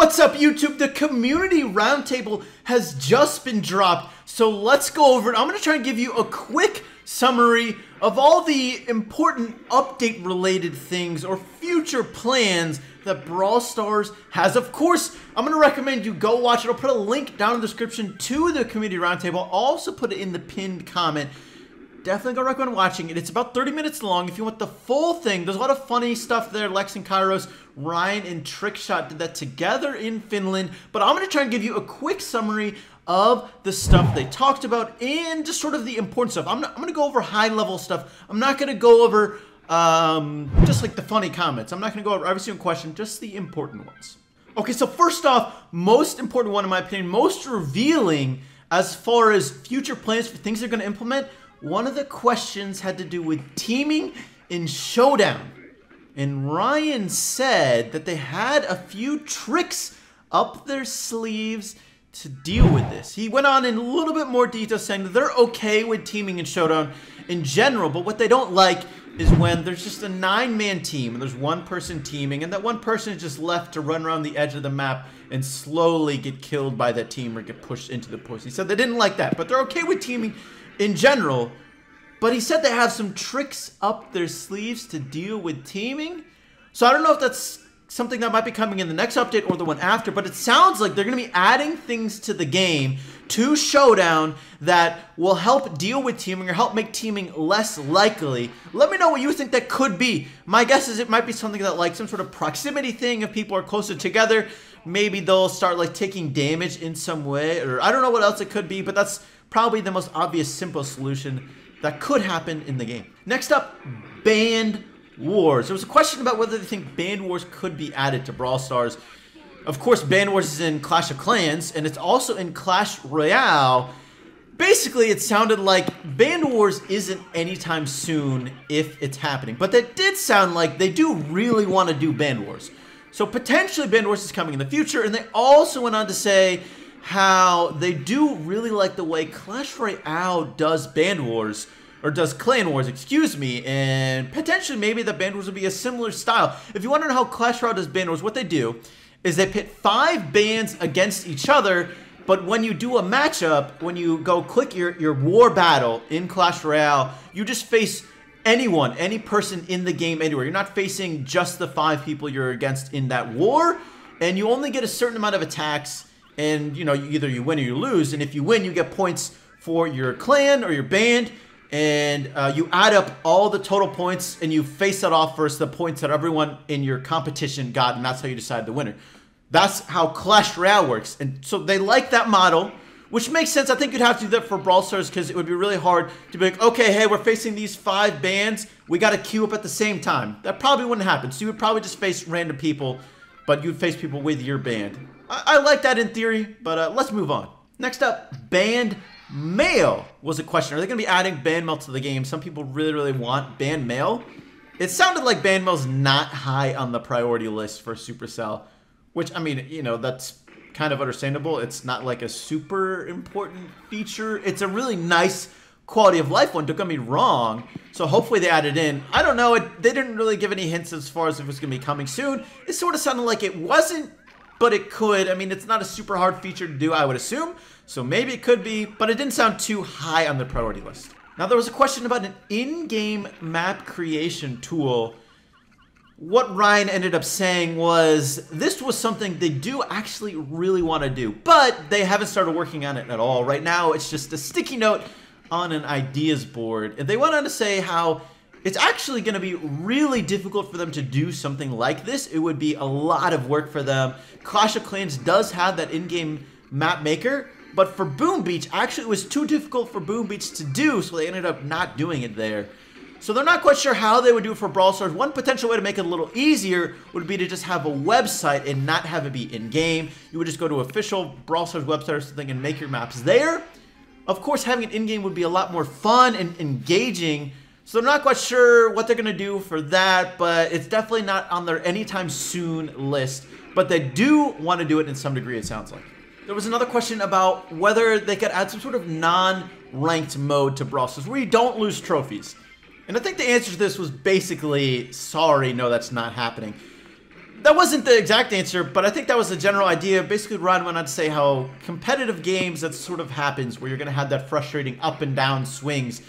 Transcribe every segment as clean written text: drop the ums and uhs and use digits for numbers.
What's up, YouTube? The community roundtable has just been dropped, so let's go over it. I'm going to try and give you a quick summary of all the important update-related things or future plans that Brawl Stars has. Of course, I'm going to recommend you go watch it. I'll put a link down in the description to the community roundtable. I'll also put it in the pinned comment. Definitely go recommend watching it. It's about 30 minutes long. If you want the full thing, there's a lot of funny stuff there. Lex and Kairos, Ryan and Trikshot did that together in Finland. But I'm going to try and give you a quick summary of the stuff they talked about and just sort of the important stuff. I'm going to go over high-level stuff. I'm not going to go over just like the funny comments. I'm not going to go over every single question, just the important ones. Okay, so first off, most important one in my opinion, most revealing as far as future plans for things they're going to implement. One of the questions had to do with teaming in Showdown. And Ryan said that they had a few tricks up their sleeves to deal with this. He went on in a little bit more detail saying that they're okay with teaming in Showdown in general, but what they don't like is when there's just a 9-man team and there's one person teaming and that one person is just left to run around the edge of the map and slowly get killed by that team or get pushed into the post. He said they didn't like that, but they're okay with teaming in general. But he said they have some tricks up their sleeves to deal with teaming. So I don't know if that's something that might be coming in the next update or the one after, but it sounds like they're going to be adding things to the game, to Showdown, that will help deal with teaming or help make teaming less likely. Let me know what you think that could be. My guess is it might be something that like some sort of proximity thing. If people are closer together, maybe they'll start like taking damage in some way, or I don't know what else it could be, but that's probably the most obvious, simple solution that could happen in the game. Next up, Band Wars. There was a question about whether they think Band Wars could be added to Brawl Stars. Of course, Band Wars is in Clash of Clans, and it's also in Clash Royale. Basically, it sounded like Band Wars isn't anytime soon if it's happening. But that did sound like they do really want to do Band Wars. So potentially Band Wars is coming in the future, and they also went on to say how they do really like the way Clash Royale does Band Wars, or does Clan Wars, excuse me, and potentially maybe the Band Wars will be a similar style. If you want to know how Clash Royale does Band Wars, what they do is they pit 5 bands against each other, but when you do a matchup, when you go click your war battle in Clash Royale, you just face anyone, any person in the game anywhere. You're not facing just the 5 people you're against in that war, and you only get a certain amount of attacks. And, you know, either you win or you lose. And if you win, you get points for your clan or your band. And you add up all the total points and you face that off versus the points that everyone in your competition got. And that's how you decide the winner. That's how Clash Royale works. And so they like that model, which makes sense. I think you'd have to do that for Brawl Stars because it would be really hard to be like, okay, hey, we're facing these 5 bands. We got to queue up at the same time. That probably wouldn't happen. So you would probably just face random people, but you'd face people with your band. I like that in theory, but let's move on. Next up, Band Mail was a question. Are they going to be adding Band Mail to the game? Some people really want Band Mail. It sounded like Band Mail's not high on the priority list for Supercell, which, I mean, you know, that's kind of understandable. It's not like a super important feature. It's a really nice quality of life one, don't get me wrong. So hopefully they add it in. I don't know. They didn't really give any hints as far as if it's going to be coming soon. It sort of sounded like it wasn't, but it could. I mean, it's not a super hard feature to do, I would assume. So maybe it could be, but it didn't sound too high on the priority list. Now, there was a question about an in-game map creation tool. What Ryan ended up saying was this was something they do actually really want to do, but they haven't started working on it at all. Right now, it's just a sticky note on an ideas board. And they went on to say how it's actually going to be really difficult for them to do something like this. It would be a lot of work for them. Clash of Clans does have that in-game map maker, but for Boom Beach, actually it was too difficult for Boom Beach to do, so they ended up not doing it there. So they're not quite sure how they would do it for Brawl Stars. One potential way to make it a little easier would be to just have a website and not have it be in-game. You would just go to official Brawl Stars website or something and make your maps there. Of course, having it in-game would be a lot more fun and engaging. So they're not quite sure what they're going to do for that, but it's definitely not on their anytime soon list. But they do want to do it in some degree, it sounds like. There was another question about whether they could add some sort of non-ranked mode to Brawl Stars where you don't lose trophies. And I think the answer to this was basically, sorry, no, that's not happening. That wasn't the exact answer, but I think that was the general idea. Basically, Ryan went on to say how competitive games, that sort of happens, where you're going to have that frustrating up and down swings.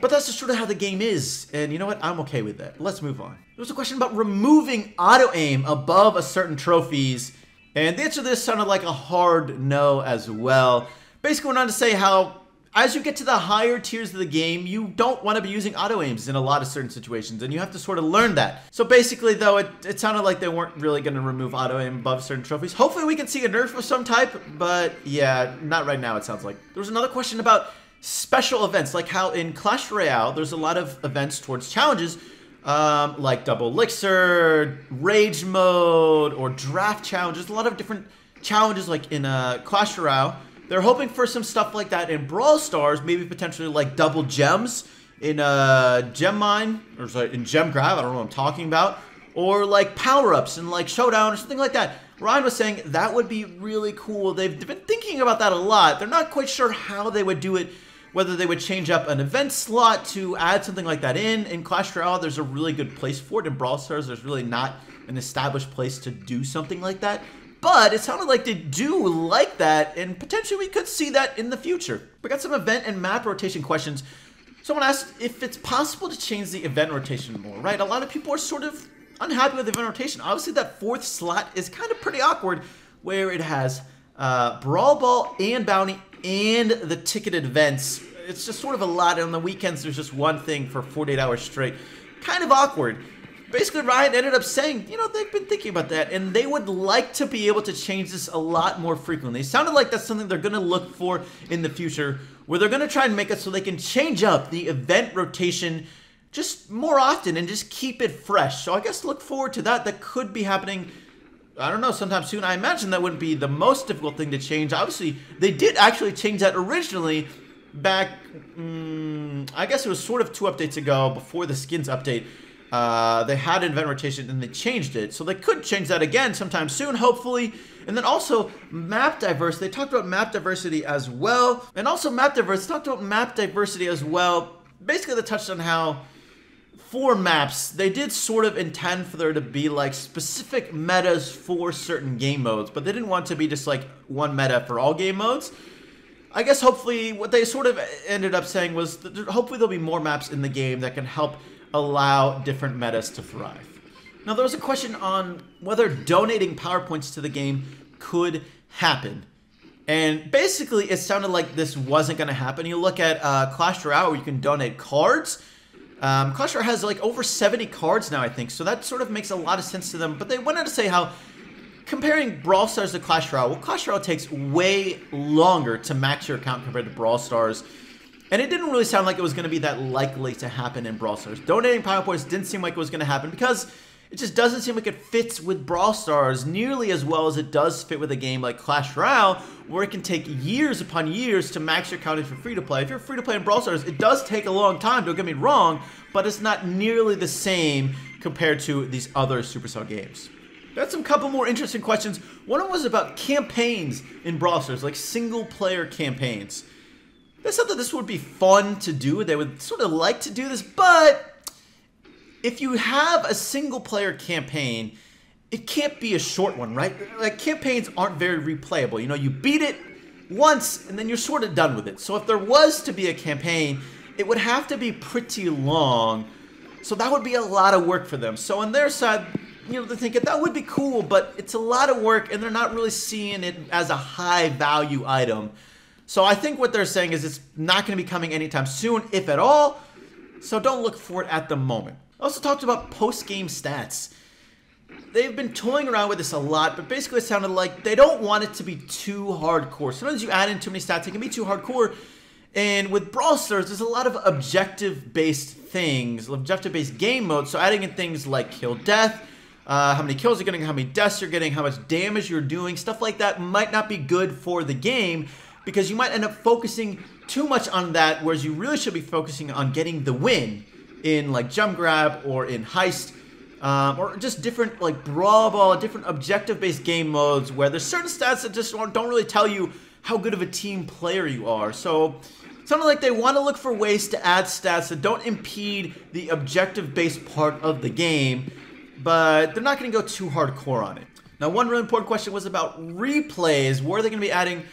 But that's just sort of how the game is, and you know what? I'm okay with that. Let's move on. There was a question about removing auto-aim above a certain trophies, and the answer to this sounded like a hard no as well. Basically went on to say how as you get to the higher tiers of the game, you don't want to be using auto-aims in a lot of certain situations, and you have to sort of learn that. So basically, though, it sounded like they weren't really going to remove auto-aim above certain trophies. Hopefully we can see a nerf of some type, but yeah, not right now, it sounds like. There was another question about special events, like how in Clash Royale, there's a lot of events towards challenges, like Double Elixir, Rage Mode, or Draft Challenges. A lot of different challenges, like in Clash Royale. They're hoping for some stuff like that in Brawl Stars, maybe potentially like double gems in Gem Mine, or sorry, in Gem Grab, I don't know what I'm talking about, or like power-ups in like Showdown or something like that. Ryan was saying that would be really cool. They've been thinking about that a lot. They're not quite sure how they would do it, whether they would change up an event slot to add something like that in. In Clash Royale, there's a really good place for it. In Brawl Stars, there's really not an established place to do something like that. But it sounded like they do like that, and potentially we could see that in the future. We got some event and map rotation questions. Someone asked if it's possible to change the event rotation more, right? A lot of people are sort of unhappy with event rotation. Obviously, that fourth slot is kind of pretty awkward, where it has Brawl Ball and Bounty and the ticketed events. It's just sort of a lot, and on the weekends, there's just one thing for 48 hours straight. Kind of awkward. Basically, Ryan ended up saying, you know, they've been thinking about that, and they would like to be able to change this a lot more frequently. It sounded like that's something they're going to look for in the future, where they're going to try and make it so they can change up the event rotation just more often and just keep it fresh. So I guess look forward to that. That could be happening, I don't know, sometime soon. I imagine that wouldn't be the most difficult thing to change. Obviously, they did actually change that originally back, I guess it was sort of 2 updates ago, before the skins update. They had an event rotation and they changed it, so they could change that again sometime soon, hopefully. And then also map diversity. They talked about map diversity as well, and also map diversity as well. Basically, they touched on how for maps they did sort of intend for there to be like specific metas for certain game modes, but they didn't want to be just like one meta for all game modes. I guess hopefully what they sort of ended up saying was that hopefully there'll be more maps in the game that can help allow different metas to thrive. Now, there was a question on whether donating power points to the game could happen. And basically, it sounded like this wasn't going to happen. You look at Clash Royale, where you can donate cards. Clash Royale has like over 70 cards now, I think. So that sort of makes a lot of sense to them. But they went on to say how comparing Brawl Stars to Clash Royale, well, Clash Royale takes way longer to max your account compared to Brawl Stars. And it didn't really sound like it was going to be that likely to happen in Brawl Stars. Donating power points didn't seem like it was going to happen because it just doesn't seem like it fits with Brawl Stars nearly as well as it does fit with a game like Clash Royale, where it can take years upon years to max your account if you're free-to-play. If you're free-to-play in Brawl Stars, it does take a long time, don't get me wrong, but it's not nearly the same compared to these other Supercell games. That's some couple more interesting questions. One of them was about campaigns in Brawl Stars, like single-player campaigns. They said that this would be fun to do. They would sort of like to do this, but if you have a single-player campaign, it can't be a short one, right? Like, campaigns aren't very replayable. You know, you beat it once, and then you're sort of done with it. So if there was to be a campaign, it would have to be pretty long. So that would be a lot of work for them. So on their side, you know, they're thinking that would be cool, but it's a lot of work, and they're not really seeing it as a high-value item. So I think what they're saying is it's not going to be coming anytime soon, if at all. So don't look for it at the moment. I also talked about post-game stats. They've been toying around with this a lot, but basically it sounded like they don't want it to be too hardcore. Sometimes you add in too many stats, it can be too hardcore. And with Brawl Stars, there's a lot of objective-based things, objective-based game modes. So adding in things like kill death, how many kills you're getting, how many deaths you're getting, how much damage you're doing, stuff like that might not be good for the game, because you might end up focusing too much on that, whereas you really should be focusing on getting the win in like Gem Grab or in Heist, or just different like Brawl Ball, different objective-based game modes where there's certain stats that just don't really tell you how good of a team player you are. So it sounded like they want to look for ways to add stats that don't impede the objective-based part of the game. but they're not going to go too hardcore on it. Now, one really important question was about replays. Where are they going to be adding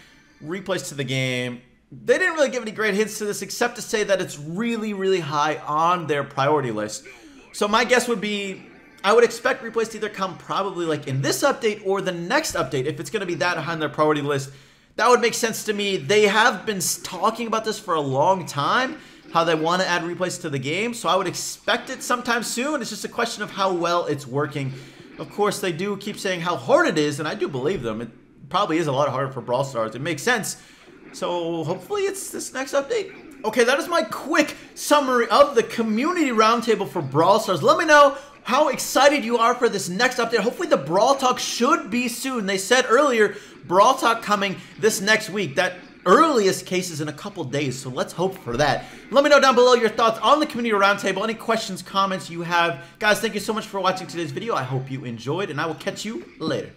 replays to the game? They didn't really give any great hints to this except to say that it's really, really high on their priority list. So my guess would be, I would expect replays to either come probably like in this update or the next update. If it's going to be that high on their priority list, that would make sense to me. They have been talking about this for a long time, how they want to add replays to the game. So I would expect it sometime soon. It's just a question of how well it's working. Of course, they do keep saying how hard it is, and I do believe them. It probably is a lot harder for Brawl Stars. It makes sense. So hopefully it's this next update. Okay, that is my quick summary of the community roundtable for Brawl Stars. Let me know how excited you are for this next update. Hopefully the Brawl Talk should be soon. They said earlier, Brawl Talk coming this next week. That earliest case is in a couple days, so let's hope for that. Let me know down below your thoughts on the community roundtable, any questions, comments you have. Guys, thank you so much for watching today's video. I hope you enjoyed, and I will catch you later.